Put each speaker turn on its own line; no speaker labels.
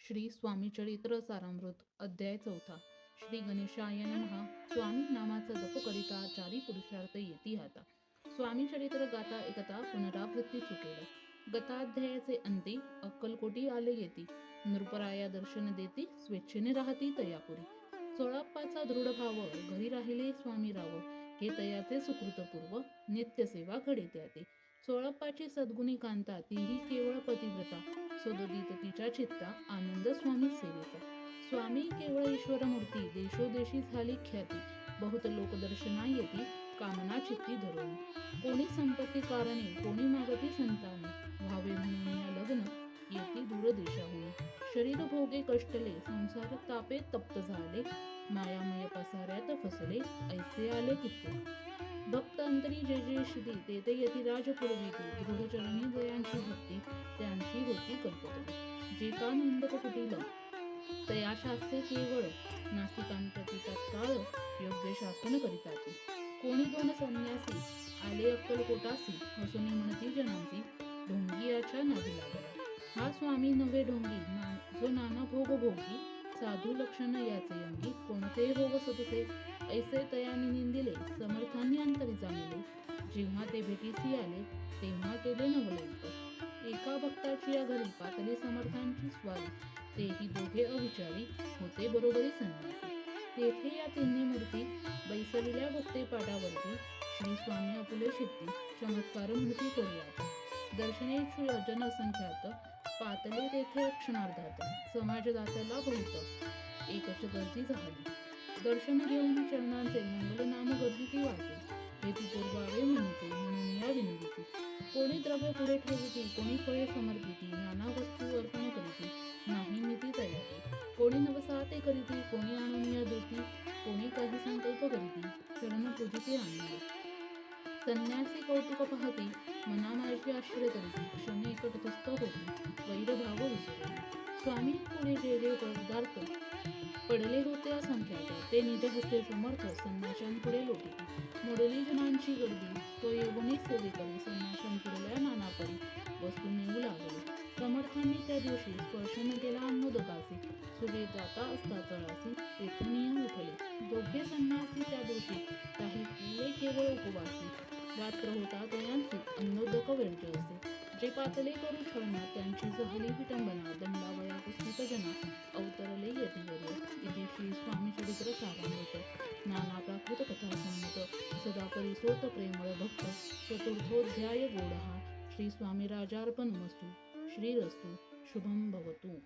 श्री स्वामी चरित्र सारामृत अध्याय 4. श्री गणेशाय नमः. स्वामी नामाचा जप करिता चारी पुरुषार्थ येती हाता. स्वामी चरित्र गाता एकता पुनरावृत्ती चुकेला. गताध्यायाचे अंती अक्कलकोटी आले येती. नृपराया दर्शन देती स्वेच्छेने राहती तयापुरी. सोळाप्पाचा दृढ भाव घरी राहिले स्वामी राव. हे तयाचे सुकृतपूर्व नित्यसेवा घडे त्याते. सोळाप्पाची सद्गुणी कांता तीही केवळ पतिव्रता. सदोदित तिच्या चित्ता आनंद स्वामी सेवेचा. स्वामी केवळ ईश्वरमूर्ती देशोदेशी झाली ख्याती. बहुत लोक दर्शना येती कामना चित्ती धरून. कोणी संपत्ती कारणे कोणी मागती संताने. व्हावे म्हणून या लग्न येती दूर देशाहून. शरीर भोगे कष्टले संसार तापे तप्त झाले. मायामय पसाऱ्यात फसले ऐसे आले कित्येक. भक्त अंतरी जय जय श्री तेथे यती राजपुरविती. दृढचरणी दयांची भक्ती त्यांची होती कल्पतरू. जे का नंदक कुटील तया शास्त्रे केवळ. नास्तिकांप्रती तत्काळ योग्य शासन करिताती. कोणी दोन संन्यासी आले अक्कलकोटासी. हसुनी म्हणती जनांची ढोंगियाच्या नादी लागला. हा स्वामी नव्हे ढोंगी जो नाना भोग भोगी. साधू लक्षण याचे अंगी कोणते भोग सदसे. ऐसे तयाने निंदिले समर्थांनी अंतरी जाणले. जेव्हा ते भेटीसी आले तेव्हा केले नवलौक. एका भक्ताची या घरी पातळी समर्थांची स्वारी. तेही दोघे अविचारी होते बरोबरी संन्यासी. तेथे या तिन्ही मूर्ती बैसविल्या भक्ते पाटावरती. श्री स्वामी आपुले शित्ती चमत्कार म्हणती करूयात. दर्शनेच्छुळ जन असंख्यात पातले तेथे क्षणार्धात. समाजदात्याला बहुत एकच गर्दी झाली. दर्शन घेऊन चरणांचे मंगलनाम गर्दिती वाचे. हेतू पूर्वावे म्हणते म्हणून या विनविती. कोणी द्रव्य पुढे ठेविती कोणी फळे समर्पिती. नाना वस्तू अर्पण करीती नाही मिती तयारी. कोणी नवसाते करीती कोणी आणून या देती. कोणी काही संकल्प करीती चरण पूजिती आणली. संन्यासी कौतुक पाहती मना माझी आश्रय करीती. क्षणे एकटस्थ होती वैरभाव विसरून. स्वामी पुढे जे जे पदार्थ पडले होते असंख्यात. ते निज हस्ते समर्थ संन्याशांपुढे लोटीती. मोडली जनांची गर्दी तो येऊनी सेवेकरी. संन्याशांपुढल्या नाना परी वस्तू नेऊ लागले. समर्थांनी त्या दिवशी स्पर्श न केला अन्नोदकासी. सुवेदाता असता चळासी तेथून या उठले. दोघे संन्यासी त्या दिवशी राहिले केवळ उपवासी. रात्र होता तयांसी अन्नोदक वेळचे असे. जे पातले करू छळना त्यांची झाली विटंबना. दंडावया पुस्तिक जना अवतरले यतिवर्य. इति श्री स्वामी चरित्र सारामृत. नाना प्राकृत कथा संमत सदा परिसोत प्रेमळ भक्त. चतुर्थोध्याय गोडहा. श्री स्वामी राजार्पणमस्तु. श्रीरस्तु शुभं भवतु.